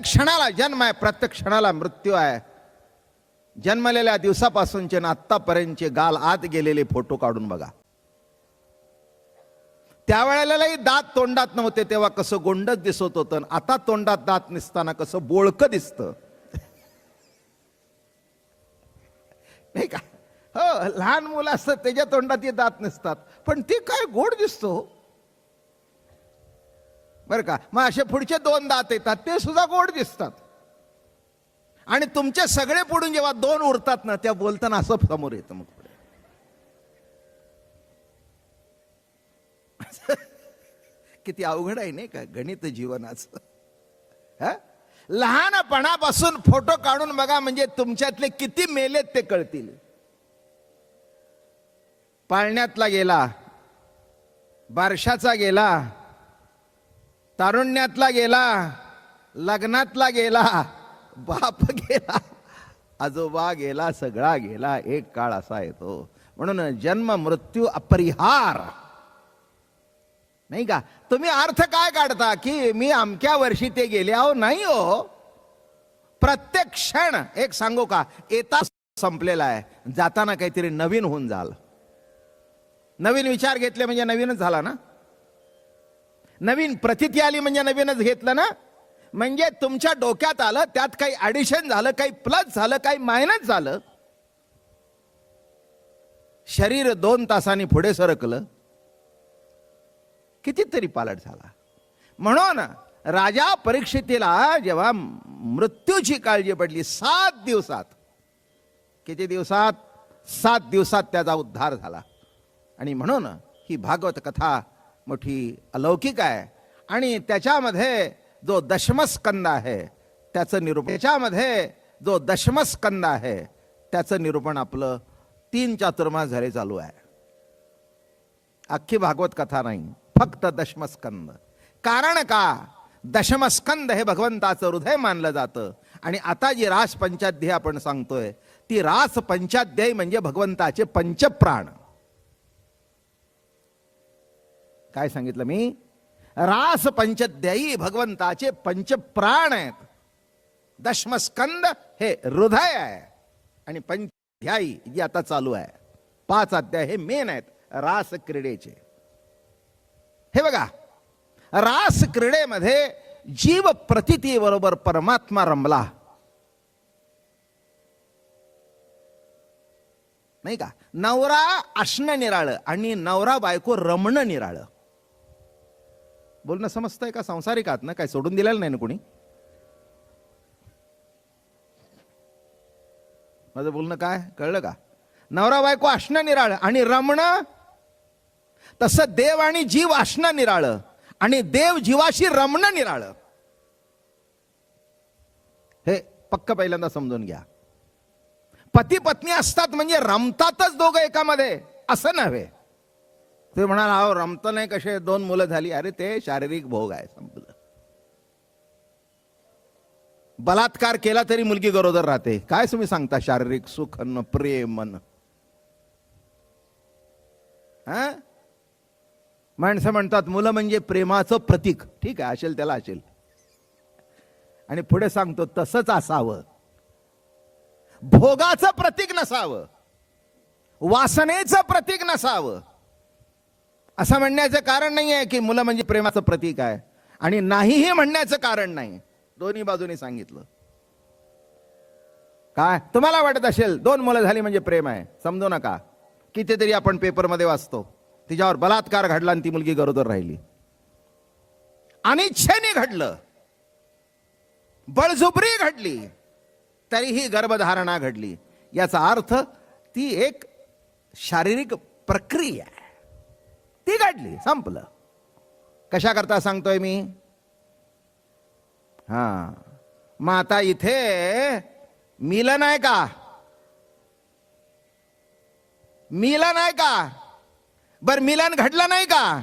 क्षणाला जन्म आहे, प्रत्येक क्षणाला मृत्यू आहे. जन्मलेल्या दिवसापासूनचे ना आत्तापर्यंतचे गाल आत गेलेले फोटो काढून बघा. त्यावेळेलाही दात तोंडात नव्हते तेव्हा कसं गोंडच दिसत होतं, आता तोंडात दात नसताना कसं बोळकं दिसतं. नाही का? हो, लहान मुलं असतात त्याच्या तोंडात दात नसतात, पण ती काय गोड दिसतो बरं का. मग असे पुढचे 2 दात येतात ते सुद्धा गोड दिसतात. आणि तुमचे सगळे पुढून जेव्हा 2 उरतात ना, त्या बोलताना असं समोर येतं. मग पुढे किती अवघड आहे नाही का गणित जीवनाचं. लहानपणापासून फोटो काढून बघा, म्हणजे तुमच्यातले किती मेलेत ते कळतील. पाळण्यातला गेला, बारशाचा गेला, तारुण्यातला गेला, लग्नातला गेला, बाप गेला, आजोबा गेला, सगळा गेला. एक काळ असा येतो. म्हणून जन्म मृत्यू अपरिहार. नाही का? तुम्ही अर्थ काय काढता की मी अमक्या वर्षी ते गेले? अहो नाही हो, प्रत्येक क्षण. एक सांगू का, येता संपलेला आहे, जाताना काहीतरी नवीन होऊन जाल. नवीन विचार घेतले म्हणजे नवीनच झाला ना. नवीन प्रतिती आली म्हणजे नवीनच घेतलं ना. म्हणजे तुमच्या डोक्यात आलं, त्यात काही ऍडिशन झालं, काही प्लस झालं, काही मायनस झालं. शरीर 2 तासांनी पुढे सरकलं, कितीतरी पालट झाला. म्हणून राजा परीक्षितीला जेव्हा मृत्यूची काळजी पडली, 7 दिवसात, किती दिवसात? 7 दिवसात त्याचा उद्धार झाला. आणि म्हणून ही भागवत कथा मोठी अलौकिक आहे. आणि त्याच्यामध्ये जो दशमस्कंद आहे त्याचं निरूपण, त्याच्यामध्ये जो दशमस्कंद आहे त्याचं निरूपण आपलं 3 चातुर्मास झाले चालू आहे. अख्खी भागवत कथा नाही, फक्त दशमस्कंद. कारण का? दशमस्कंद हे भगवंताचं हृदय मानलं जातं. आणि आता जी रास पंचाध्यायी आपण सांगतोय, ती रास पंचाध्यायी म्हणजे भगवंताचे पंचप्राण. काय सांगितलं मी? रास पंचाध्यायी भगवंताचे पंचप्राण आहेत. दशमस्कंद हे हृदय आहे. आणि पंचाध्यायी जी आता चालू आहे, 5 अध्याय हे मेन आहेत रास क्रीडेचे. हे बघा, रास क्रीडेमध्ये जीव प्रतिती बरोबर परमात्मा रमला. नाही का? नवरा असणं निराळं आणि नवरा बायको रमणं निराळं. बोलणं समजतंय का? संसारिक आहात ना, काय सोडून दिलेलं नाही ना कोणी? माझं बोलणं काय कळलं का? नवरा बायको असणं निराळं आणि रमणं. तसं देव आणि जीव असणं निराळं आणि देव जीवाशी रमणं निराळं. हे पक्क पहिल्यांदा समजून घ्या. पती पत्नी असतात म्हणजे रमतातच दोघं एकामध्ये, असं नव्हे. ते म्हणाल अहो रमत नाही कसे, 2 मुलं झाली. अरे ते शारीरिक भोग आहे, संपलं. बलात्कार केला तरी मुलगी गरोदर राहते. काय तुम्ही सांगता शारीरिक सुख न प्रेम? माणसं म्हणतात मुलं म्हणजे प्रेमाचं प्रतीक. ठीक आहे, असेल त्याला असेल. आणि पुढे सांगतो तसंच असावं. भोगाचं प्रतीक नसावं, वासनेचं प्रतीक नसावं. असं म्हणण्याचं कारण नाही आहे की मुलं म्हणजे प्रेमाचं प्रतीक आहे, आणि नाहीही म्हणण्याचं कारण नाही. दोन्ही बाजूनी सांगितलं. काय तुम्हाला वाटत असेल 2 मुलं झाली म्हणजे प्रेम आहे? समजू नका. कितीतरी आपण पेपरमध्ये वाचतो, तिच्यावर बलात्कार घडला आणि ती मुलगी गरोदर राहिली. अनिच्छेने घडलं, बळजुबरी घडली, तरीही गर्भधारणा घडली. याचा अर्थ ती एक शारीरिक प्रक्रिया आहे, ती घडली, संपलं. कशा करता सांगतोय मी? मग आता इथे मिलन आहे का? मिलन आहे का? बर मिलन घडलं नाही का?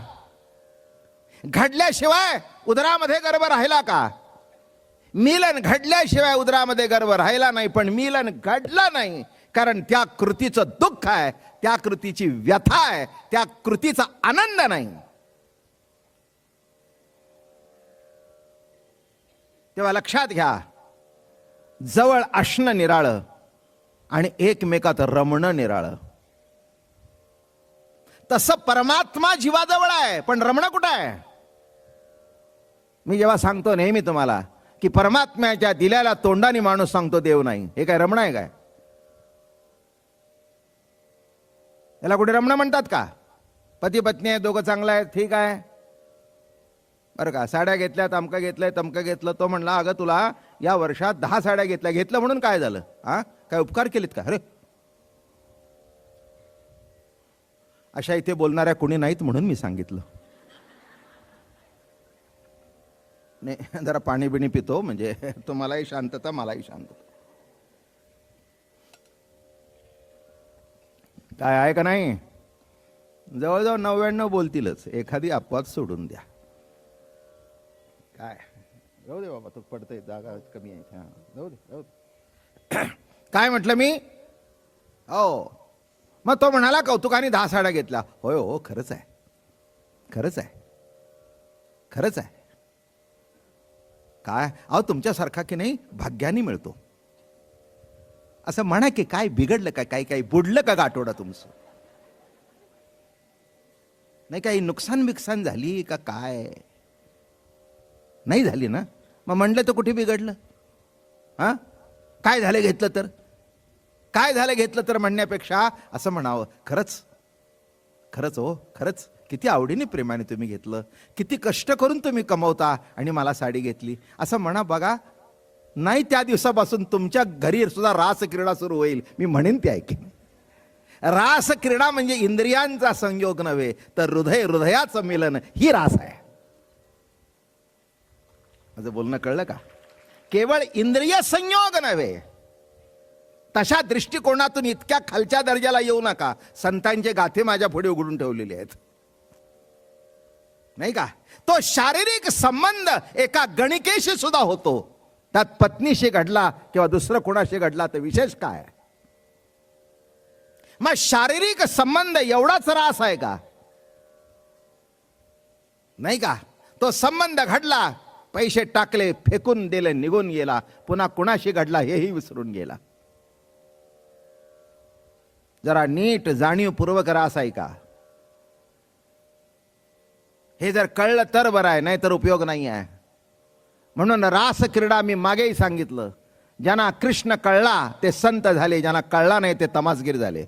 घडल्याशिवाय उदरामध्ये गर्भ राहिला का? मिलन घडल्याशिवाय उदरामध्ये गर्भ राहिला नाही. पण मिलन घडलं नाही कारण त्या कृतीचं दुःख आहे, त्या कृतीची व्यथा आहे, त्या कृतीचा आनंद नाही. तेव्हा लक्षात घ्या, जवळ असणं निराळं आणि एकमेकात रमणं निराळं. तसं परमात्मा जीवाजवळ आहे, पण रमणं कुठं आहे? मी जेव्हा सांगतो नेहमी तुम्हाला की परमात्म्याच्या दिल्याला तोंडाने माणूस सांगतो देव नाही, हे काय रमणं आहे काय? याला कुठे रमणं म्हणतात का? पती पत्नी आहे, दोघं चांगलं आहे, ठीक आहे, बरं का, साड्या घेतल्या, तमकं घेतलंय, तमकं घेतलं. तो म्हणला अगं तुला या वर्षात 10 साड्या घेतल्या, घेतलं म्हणून काय झालं? हा, काय उपकार केलेत का? अरे, अशा इथे बोलणाऱ्या कोणी नाहीत म्हणून मी सांगितलं. नाही, जरा पाणी बिणी पितो म्हणजे तुम्हालाही शांतता, मलाही शांतता. काय आहे का नाही? जवळजवळ 99 बोलतीलच, एखादी अपवाद सोडून द्या. काय जाऊ दे बाबा, तू पडतंय, जागा कमी आहे. हा, जाऊ दे, जाऊ दे. काय म्हटलं मी? हो, मग तो म्हणाला कौतुकाने 10 साड्या घेतल्या. होय हो, खरंच आहे, खरंच आहे, खरंच आहे. काय अहो, तुमच्यासारखा की नाही भाग्याने मिळतो असं म्हणा की. काय बिघडलं का? काही काही बुडलं का गाठोडा तुमचं? नाही, काही नुकसान बिकसान झाली का? काय नाही झाली ना? मग म्हणलं तर कुठे बिघडलं? हा, काय झालं घेतलं तर? काय झालं घेतलं तर म्हणण्यापेक्षा असं म्हणावं, खरंच खरंच हो, खरंच किती आवडीने प्रेमाने तुम्ही घेतलं, किती कष्ट करून तुम्ही कमवता आणि मला साडी घेतली, असं म्हणा. बघा, नाही त्या दिवसापासून तुमच्या घरी सुद्धा रास क्रीडा सुरू होईल. मी म्हणेन ते ऐकेन. रास क्रीडा म्हणजे इंद्रियांचा संयोग नव्हे, तर हृदय हृदयाचं मिलन, ही रास आहे. माझं बोलणं कळलं का? केवळ इंद्रिय संयोग नव्हे. तशा दृष्टिकोनातून इतक्या खालच्या दर्जाला येऊ नका. संतांचे गाथे माझ्या पुढे उघडून ठेवलेले आहेत, नाही का? तो शारीरिक संबंध एका गणिकेशी सुद्धा होतो. त्यात पत्नीशी घडला किंवा दुसरं कोणाशी घडला तर विशेष काय? मग शारीरिक संबंध एवढाच रास आहे का? नाही का? तो संबंध घडला, पैसे टाकले, फेकून दिले, निघून गेला, पुन्हा कुणाशी घडला हेही विसरून गेला. जरा नीट जाणीवपूर्वक रास आहे का? हे जर कळलं तर बरं आहे, नाही तर उपयोग नाही आहे. म्हणून रास क्रीडा मी मागेही सांगितलं, ज्यांना कृष्ण कळला ते संत झाले, ज्यांना कळला नाही ते तमासगीर झाले.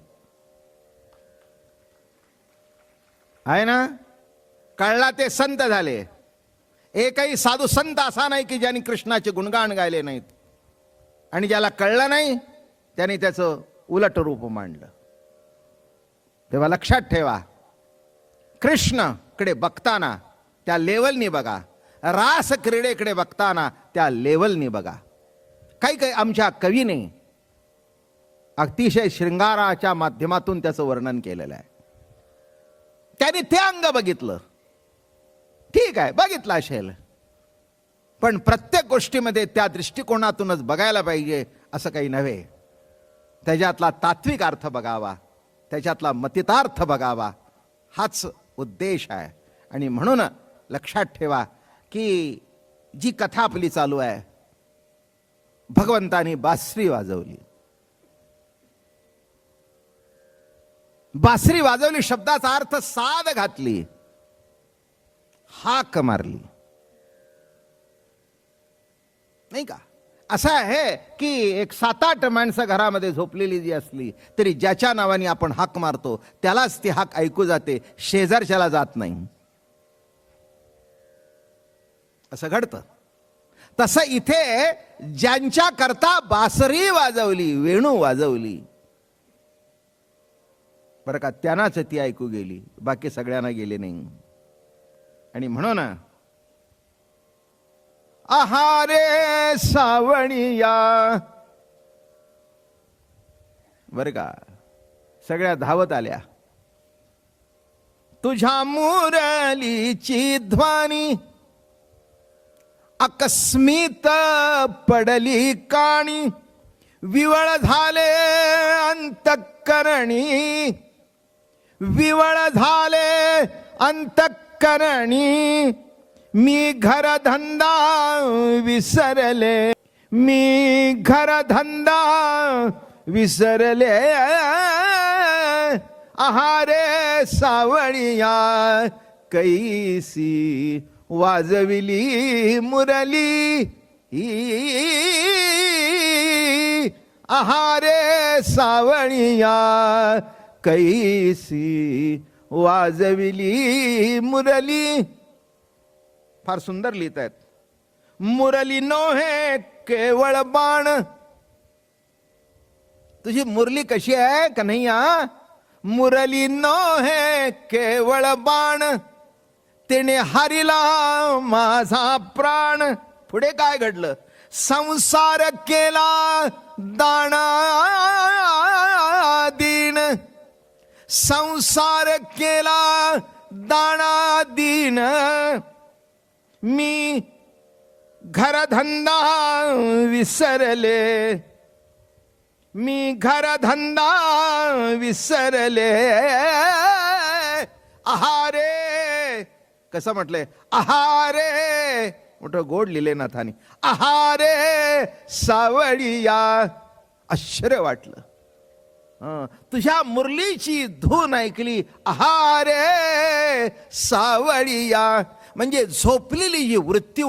आहे ना? कळला ते संत झाले. एकही साधू संत असा नाही की ज्यांनी कृष्णाचे गुणगान गायले नाहीत, आणि ज्याला कळलं नाही त्यांनी त्याचं उलट रूप मांडलं. तेव्हा लक्षात ठेवा, कृष्णकडे बघताना त्या लेवलनी बघा, रास क्रीडेकडे बघताना त्या लेवलनी बघा. काही काही आमच्या कवीने अतिशय शृंगाराच्या माध्यमातून त्याचं वर्णन केलेलं आहे. त्यांनी ते अंग बघितलं, ठीक आहे, बघितलं असेल, पण प्रत्येक गोष्टीमध्ये त्या दृष्टिकोनातूनच बघायला पाहिजे असं काही नव्हे. त्याच्यातला तात्विक अर्थ बघावा, त्याच्यातला मतितार्थ बघावा, हाच उद्देश आहे. आणि म्हणून लक्षात ठेवा की जी कथा आपली चालू आहे, भगवंतानी बासरी वाजवली. बासरी वाजवली शब्दाचा अर्थ साद घातली, हाक मारली, नाही का? असं आहे की एक 7-8 माणसं घरामध्ये झोपलेली जी असली तरी ज्याच्या नावाने आपण हाक मारतो त्यालाच ती हाक ऐकू जाते, शेजारच्याला जात नाही. असं घडतं. तसं इथे ज्यांच्या करता बासरी वाजवली, वेणू वाजवली, बरं का, त्यांनाच ती ऐकू गेली, बाकी सगळ्यांना गेले नाही. आणि म्हणून आहारे सावणिया, बरं का, सगळ्या धावत आल्या. तुझ्या मुरलीची ध्वनी अकस्मित पडली काणी, विवळ झाले अंतःकरणी, विवळ झाले अंतःकरणी, मी घरधंदा विसरले, मी घरधंदा विसरले, आहारे सावळिया कैसी वाजविली मुरली, आहारे सावळिया कैसी वाजविली मुरली. फार सुंदर लिहित आहेत. मुरली नोहे केवळ बाण. तुझी मुरली कशी आहे कन्हैया? मुरली नोहे केवळ बाण, तिने हारिला माझा प्राण. पुढे काय घडलं? संसार केला दाना दीन, संसार केला दाना दीन, मी घरधंदा विसरले, मी घरधंदा विसरले, आहारे. कसं म्हटलंय? आहारे. मोठं गोड लिहिले नाथानी. आहारे सावळिया. आश्चर्य वाटलं. तुझ्या मुरलीची धून ऐकली. आहारे सावळिया म्हणजे झोपलेली जी वृत्ती